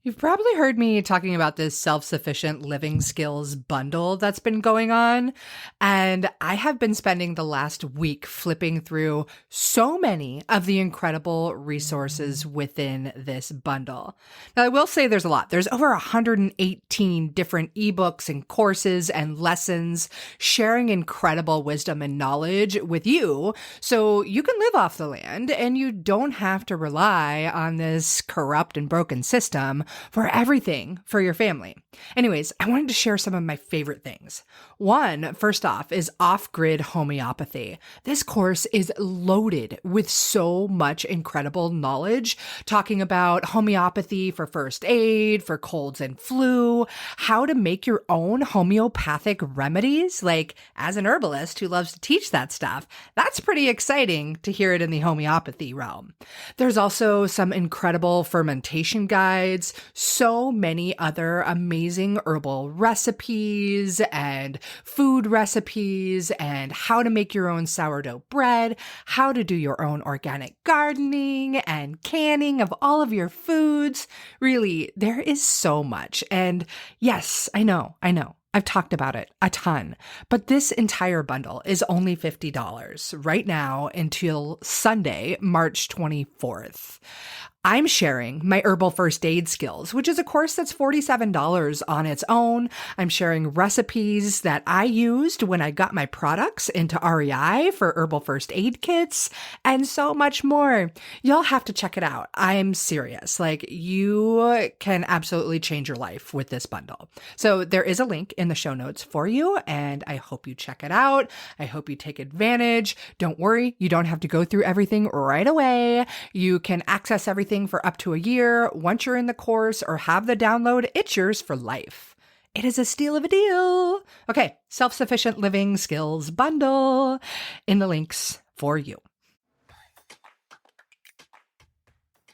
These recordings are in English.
You've probably heard me talking about this self-sufficient living skills bundle that's been going on. And I have been spending the last week flipping through so many of the incredible resources within this bundle. Now, I will say there's a lot. There's over 118 different ebooks and courses and lessons sharing incredible wisdom and knowledge with you so you can live off the land and you don't have to rely on this corrupt and broken system for everything for your family. Anyways, I wanted to share some of my favorite things. One, first off, is off-grid homeopathy. This course is loaded with so much incredible knowledge, talking about homeopathy for first aid, for colds and flu, how to make your own homeopathic remedies. Like, as an herbalist who loves to teach that stuff, that's pretty exciting to hear it in the homeopathy realm. There's also some incredible fermentation guides, so many other amazing herbal recipes and food recipes, and how to make your own sourdough bread, how to do your own organic gardening and canning of all of your foods. Really, there is so much. And yes, I know. I've talked about it a ton, but this entire bundle is only $50 right now until Sunday, March 24th. I'm sharing my herbal first aid skills, which is a course that's $47 on its own. I'm sharing recipes that I used when I got my products into REI for herbal first aid kits and so much more. You'll have to check it out. I'm serious. Like, you can absolutely change your life with this bundle. So there is a link in the show notes for you, and I hope you check it out. I hope you take advantage. Don't worry, you don't have to go through everything right away. You can access everything for up to a year. Once you're in the course or have the download, it's yours for life. It is a steal of a deal. Okay, self-sufficient living skills bundle in the links for you.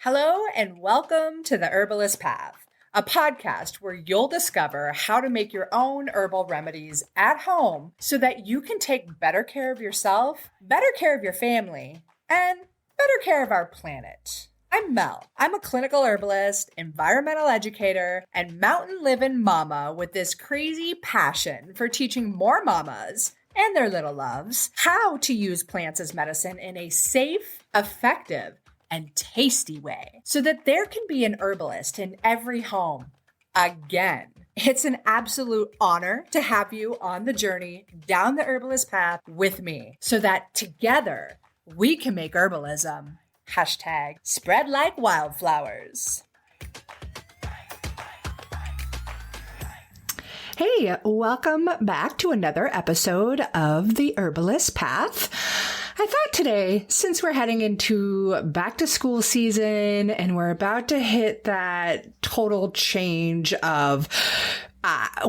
Hello and welcome to the Herbalist Path, a podcast where you'll discover how to make your own herbal remedies at home so that you can take better care of yourself, better care of your family, and better care of our planet. I'm Mel. I'm a clinical herbalist, environmental educator, and mountain living mama with this crazy passion for teaching more mamas and their little loves how to use plants as medicine in a safe, effective, and tasty way so that there can be an herbalist in every home again. It's an absolute honor to have you on the journey down the herbalist path with me so that together we can make herbalism #spread like wildflowers. Hey, welcome back to another episode of the Herbalist Path. I thought today, since we're heading into back to school season and we're about to hit that total change of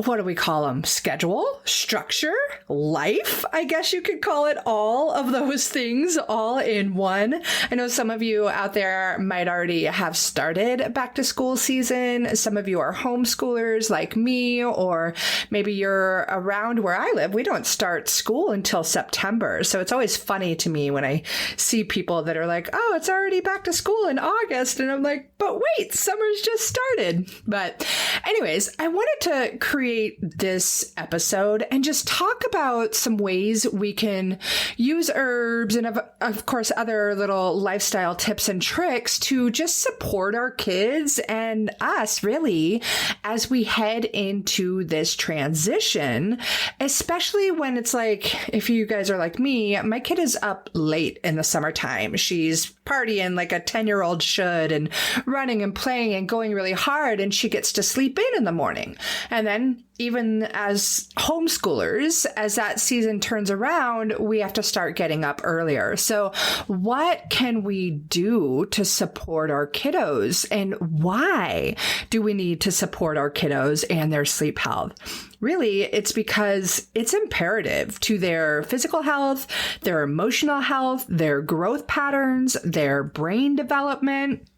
what do we call them? Schedule, structure, life, I guess you could call it, all of those things all in one. I know some of you out there might already have started back to school season. Some of you are homeschoolers like me, or maybe you're around where I live. We don't start school until September. So it's always funny to me when I see people that are like, oh, it's already back to school in August. And I'm like, but wait, summer's just started. But anyways, I wanted to create this episode and just talk about some ways we can use herbs and of course other little lifestyle tips and tricks to just support our kids and us really as we head into this transition, especially when it's like, if you guys are like me, my kid is up late in the summertime. She's partying like a 10-year-old should and running and playing and going really hard, and she gets to sleep in the morning. And then even as homeschoolers, as that season turns around, we have to start getting up earlier. So what can we do to support our kiddos? And why do we need to support our kiddos and their sleep health? Really, it's because it's imperative to their physical health, their emotional health, their growth patterns, their brain development.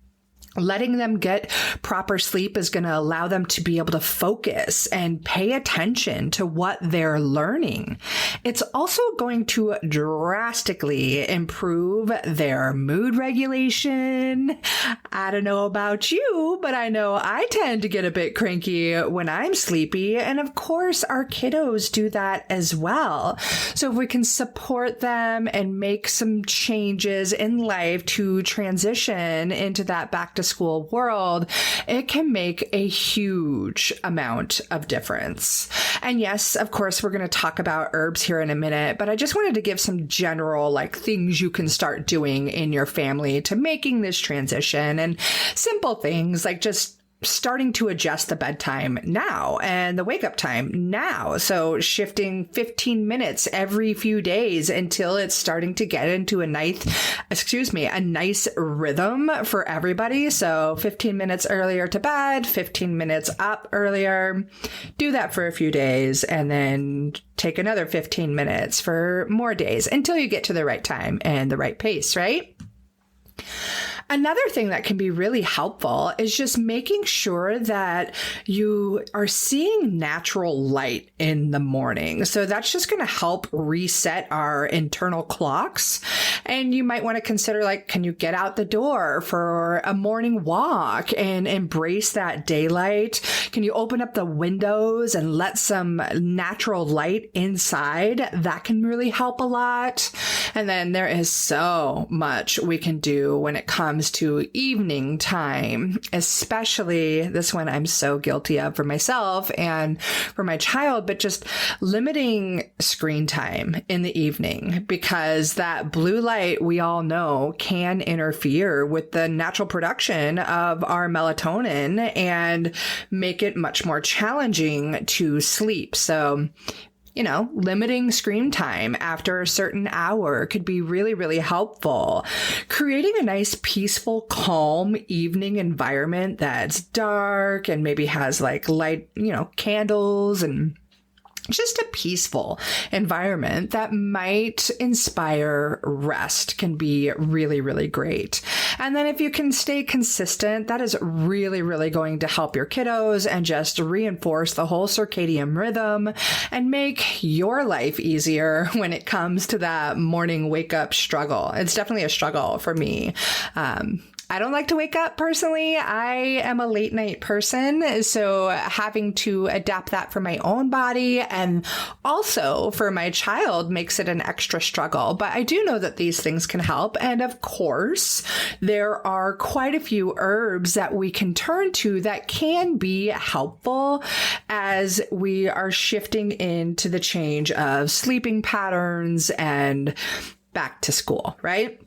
Letting them get proper sleep is going to allow them to be able to focus and pay attention to what they're learning. It's also going to drastically improve their mood regulation. I don't know about you, but I know I tend to get a bit cranky when I'm sleepy. And of course, our kiddos do that as well. So if we can support them and make some changes in life to transition into that back to school world, it can make a huge amount of difference. And yes, of course, we're going to talk about herbs here in a minute, but I just wanted to give some general things you can start doing in your family to making this transition, and simple things like just starting to adjust the bedtime now and the wake up time now. So shifting 15 minutes every few days until it's starting to get into a nice rhythm for everybody. So 15 minutes earlier to bed, 15 minutes up earlier. Do that for a few days and then take another 15 minutes for more days until you get to the right time and the right pace, right? Another thing that can be really helpful is just making sure that you are seeing natural light in the morning. So that's just going to help reset our internal clocks. And you might want to consider, can you get out the door for a morning walk and embrace that daylight? Can you open up the windows and let some natural light inside? That can really help a lot. And then there is so much we can do when it comes to evening time, especially this one I'm so guilty of for myself and for my child, but just limiting screen time in the evening, because that blue light, we all know, can interfere with the natural production of our melatonin and make it much more challenging to sleep. So limiting screen time after a certain hour could be really, really helpful. Creating a nice, peaceful, calm evening environment that's dark and maybe has light, candles and just a peaceful environment that might inspire rest can be really, really great. And then if you can stay consistent, that is really, really going to help your kiddos and just reinforce the whole circadian rhythm and make your life easier when it comes to that morning wake up struggle. It's definitely a struggle for me. I don't like to wake up personally. I am a late night person, so having to adapt that for my own body and also for my child makes it an extra struggle. But I do know that these things can help. And of course, there are quite a few herbs that we can turn to that can be helpful as we are shifting into the change of sleeping patterns and back to school, right?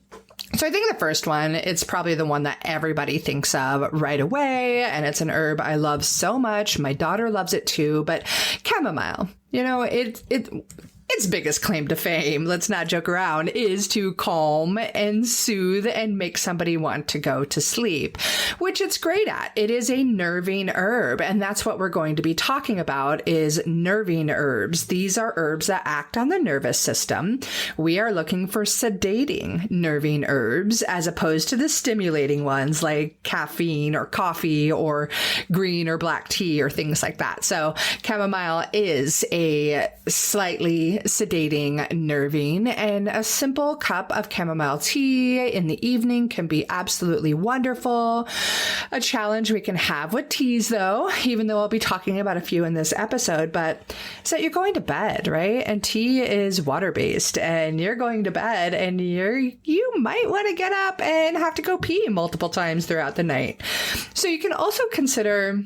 So I think the first one, it's probably the one that everybody thinks of right away. And it's an herb I love so much. My daughter loves it too, but chamomile, its biggest claim to fame, let's not joke around, is to calm and soothe and make somebody want to go to sleep, which it's great at. It is a nervine herb, and that's what we're going to be talking about is nervine herbs. These are herbs that act on the nervous system. We are looking for sedating nervine herbs as opposed to the stimulating ones like caffeine or coffee or green or black tea or things like that. So chamomile is a slightly sedating nervine, and a simple cup of chamomile tea in the evening can be absolutely wonderful. A challenge we can have with teas, though, even though I'll be talking about a few in this episode, but so you're going to bed, right? And tea is water-based, and you're going to bed, and you might want to get up and have to go pee multiple times throughout the night. So you can also consider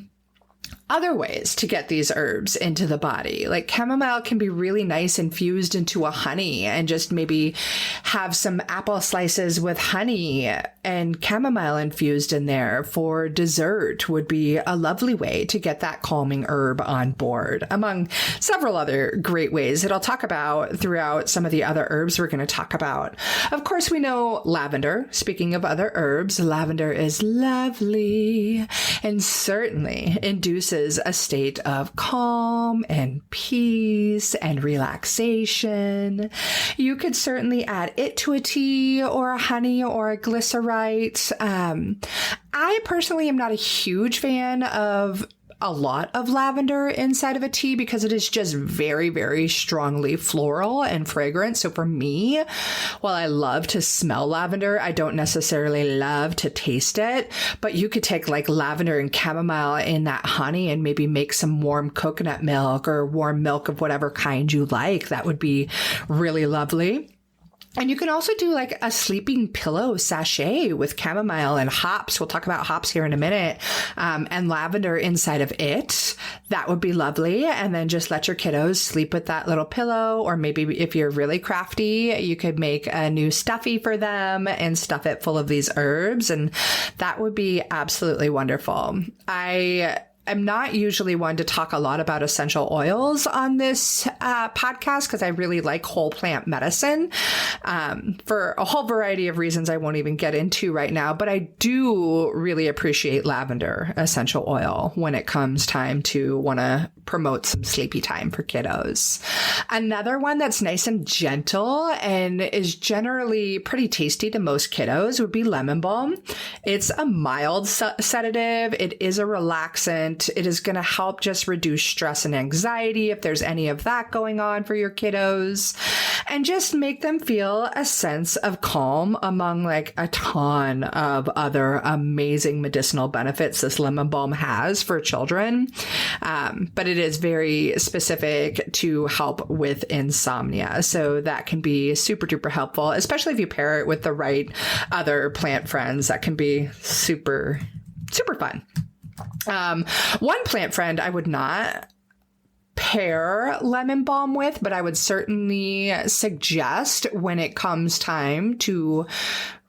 other ways to get these herbs into the body. Like chamomile can be really nice infused into a honey and just maybe have some apple slices with honey and chamomile infused in there for dessert would be a lovely way to get that calming herb on board, among several other great ways that I'll talk about throughout some of the other herbs we're going to talk about. Of course, we know lavender. Speaking of other herbs, lavender is lovely and certainly induces produces a state of calm and peace and relaxation. You could certainly add it to a tea or a honey or a glycerite. I personally am not a huge fan of a lot of lavender inside of a tea because it is just very, very strongly floral and fragrant. So for me, while I love to smell lavender, I don't necessarily love to taste it. But you could take like lavender and chamomile in that honey and maybe make some warm coconut milk or warm milk of whatever kind you like. That would be really lovely. And you can also do like a sleeping pillow sachet with chamomile and hops. We'll talk about hops here in a minute. And lavender inside of it. That would be lovely. And then just let your kiddos sleep with that little pillow. Or maybe if you're really crafty, you could make a new stuffy for them and stuff it full of these herbs. And that would be absolutely wonderful. I'm not usually one to talk a lot about essential oils on this podcast because I really like whole plant medicine for a whole variety of reasons I won't even get into right now. But I do really appreciate lavender essential oil when it comes time to want to promote some sleepy time for kiddos. Another one that's nice and gentle and is generally pretty tasty to most kiddos would be lemon balm. It's a mild sedative. It is a relaxant. It is going to help just reduce stress and anxiety if there's any of that going on for your kiddos, and just make them feel a sense of calm among like a ton of other amazing medicinal benefits this lemon balm has for children. But it is very specific to help with insomnia. So that can be super duper helpful, especially if you pair it with the right other plant friends. That can be super, super fun. One plant friend I would not pair lemon balm with, but I would certainly suggest when it comes time to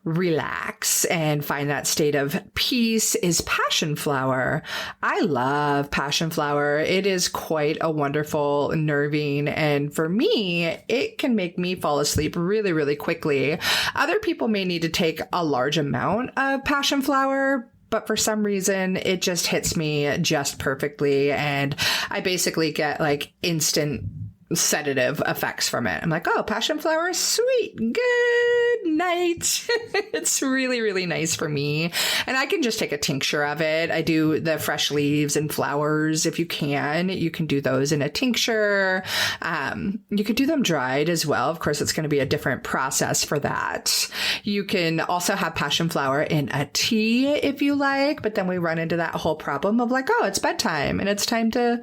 relax and find that state of peace is passion flower. I love passion flower. It is quite a wonderful nervine. And for me, it can make me fall asleep really, really quickly. Other people may need to take a large amount of passion flower, but for some reason, it just hits me just perfectly. And I basically get like instant sedative effects from it. I'm like, oh, passion flower, sweet, good night. It's really, really nice for me. And I can just take a tincture of it. I do the fresh leaves and flowers. If you can do those in a tincture. You could do them dried as well. Of course, it's going to be a different process for that. You can also have passion flower in a tea if you like, but then we run into that whole problem of like, oh, it's bedtime and it's time to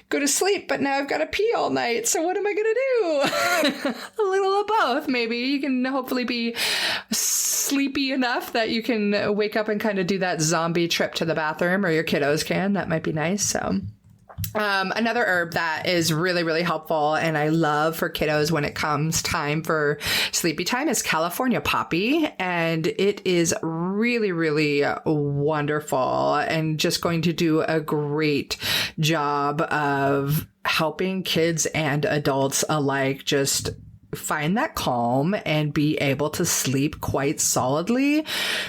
go to sleep, but now I've got to pee all night. So what am I going to do? A little of both. Maybe you can hopefully be sleepy enough that you can wake up and kind of do that zombie trip to the bathroom, or your kiddos can. That might be nice. So another herb that is really, really helpful and I love for kiddos when it comes time for sleepy time is California poppy. And it is really, really wonderful and just going to do a great job of helping kids and adults alike just find that calm and be able to sleep quite solidly,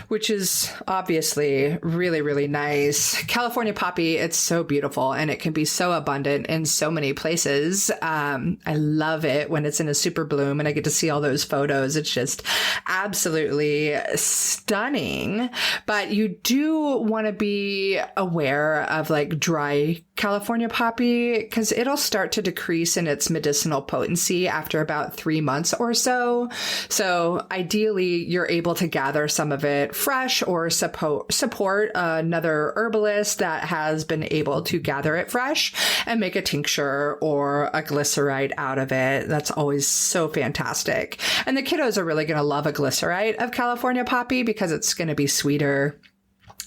which is obviously really, really nice. California poppy, it's so beautiful and it can be so abundant in so many places. I love it when it's in a super bloom and I get to see all those photos. It's just absolutely stunning. But you do want to be aware of like dry California poppy because it'll start to decrease in its medicinal potency after about 3 months or so. So ideally, you're able to gather some of it fresh or support another herbalist that has been able to gather it fresh and make a tincture or a glycerite out of it. That's always so fantastic. And the kiddos are really going to love a glycerite of California poppy because it's going to be sweeter.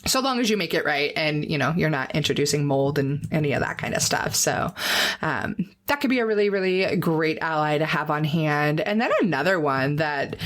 So long as you make it right and, you're not introducing mold and any of that kind of stuff. So that could be a really, really great ally to have on hand. And then another one that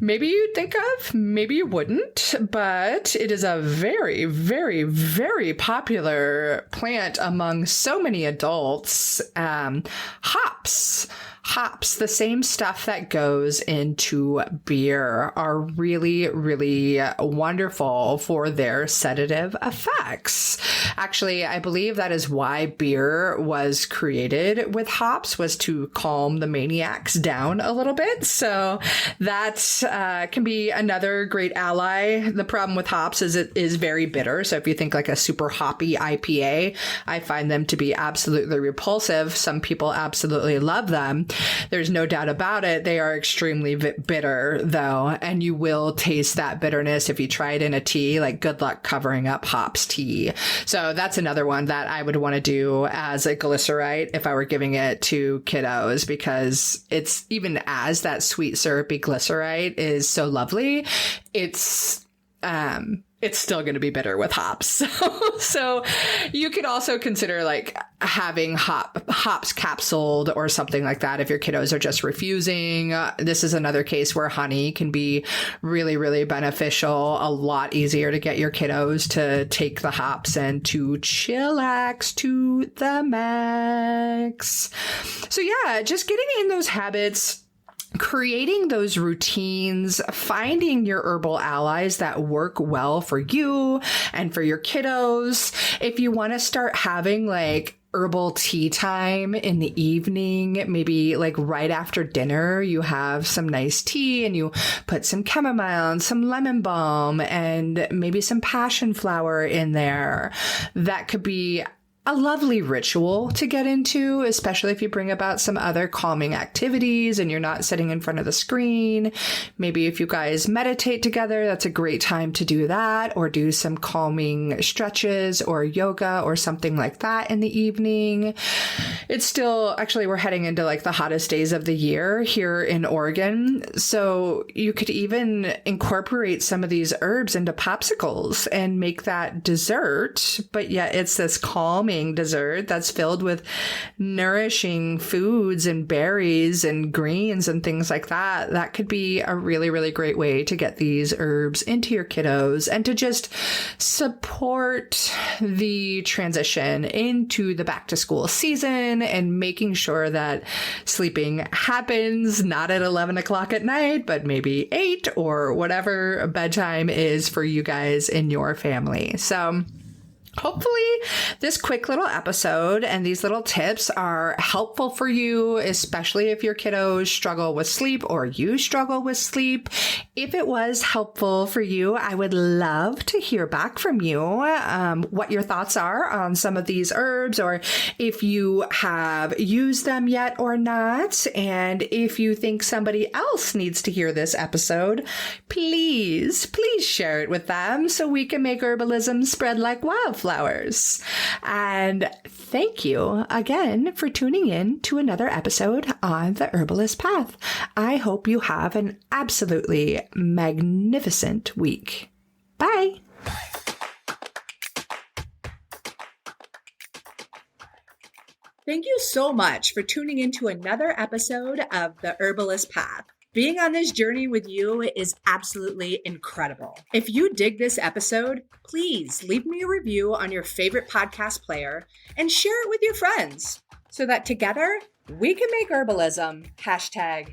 maybe you'd think of, maybe you wouldn't, but it is a very, very, very popular plant among so many adults. Hops. Hops, the same stuff that goes into beer, are really, really wonderful for their sedative effects. Actually, I believe that is why beer was created with hops, was to calm the maniacs down a little bit. So that can be another great ally. The problem with hops is it is very bitter. So if you think like a super hoppy IPA, I find them to be absolutely repulsive. Some people absolutely love them. There's no doubt about it. They are extremely bitter though, and you will taste that bitterness if you try it in a tea. Like, good luck covering up hops tea. So that's another one that I would want to do as a glycerite if I were giving it to kiddos, because it's, even as that sweet syrupy glycerite is so lovely, it's still going to be bitter with hops. So you could also consider like having hops capsuled or something like that if your kiddos are just refusing. This is another case where honey can be really, really beneficial. A lot easier to get your kiddos to take the hops and to chillax to the max. So yeah, just getting in those habits, creating those routines, finding your herbal allies that work well for you and for your kiddos. If you want to start having like herbal tea time in the evening, maybe like right after dinner, you have some nice tea and you put some chamomile and some lemon balm and maybe some passion flower in there. That could be a lovely ritual to get into, especially if you bring about some other calming activities and you're not sitting in front of the screen. Maybe if you guys meditate together, that's a great time to do that, or do some calming stretches or yoga or something like that in the evening. It's still, actually, we're heading into like the hottest days of the year here in Oregon. So you could even incorporate some of these herbs into popsicles and make that dessert, but yet it's this calming dessert that's filled with nourishing foods and berries and greens and things like that. That could be a really, really great way to get these herbs into your kiddos and to just support the transition into the back to school season and making sure that sleeping happens not at 11 o'clock at night, but maybe 8 or whatever bedtime is for you guys in your family. So hopefully this quick little episode and these little tips are helpful for you, especially if your kiddos struggle with sleep or you struggle with sleep. If it was helpful for you, I would love to hear back from you, what your thoughts are on some of these herbs, or if you have used them yet or not. And if you think somebody else needs to hear this episode, please share it with them so we can make herbalism spread like wildfire. And thank you again for tuning in to another episode on the Herbalist Path. I hope you have an absolutely magnificent week. Bye. Thank you so much for tuning into another episode of the Herbalist Path. Being on this journey with you is absolutely incredible. If you dig this episode, please leave me a review on your favorite podcast player and share it with your friends so that together we can make herbalism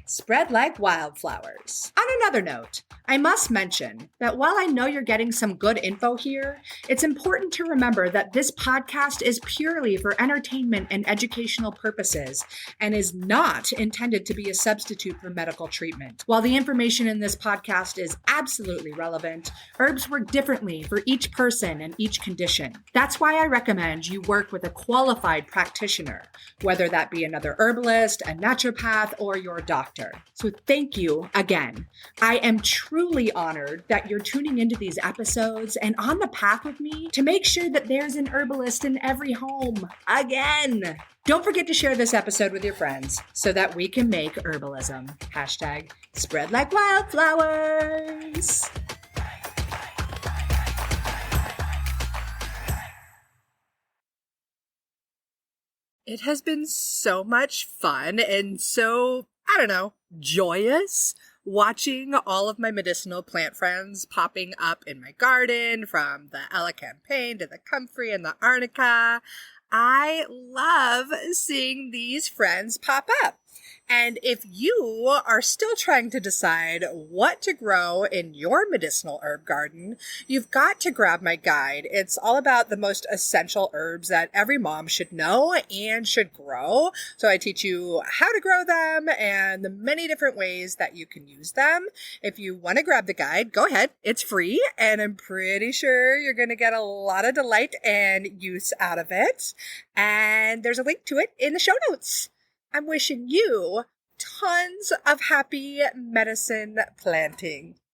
#spread like wildflowers. On another note, I must mention that while I know you're getting some good info here, it's important to remember that this podcast is purely for entertainment and educational purposes and is not intended to be a substitute for medical treatment. While the information in this podcast is absolutely relevant, herbs work differently for each person and each condition. That's why I recommend you work with a qualified practitioner, whether that be another herbalist, a naturopath, or your doctor. So thank you again. I am truly honored that you're tuning into these episodes and on the path with me to make sure that there's an herbalist in every home again. Don't forget to share this episode with your friends so that we can make herbalism #spread like wildflowers. It has been so much fun and so, joyous watching all of my medicinal plant friends popping up in my garden, from the elecampane to the comfrey and the arnica. I love seeing these friends pop up. And if you are still trying to decide what to grow in your medicinal herb garden, you've got to grab my guide. It's all about the most essential herbs that every mom should know and should grow. So I teach you how to grow them and the many different ways that you can use them. If you want to grab the guide, go ahead. It's free, and I'm pretty sure you're going to get a lot of delight and use out of it. And there's a link to it in the show notes. I'm wishing you tons of happy medicine planting.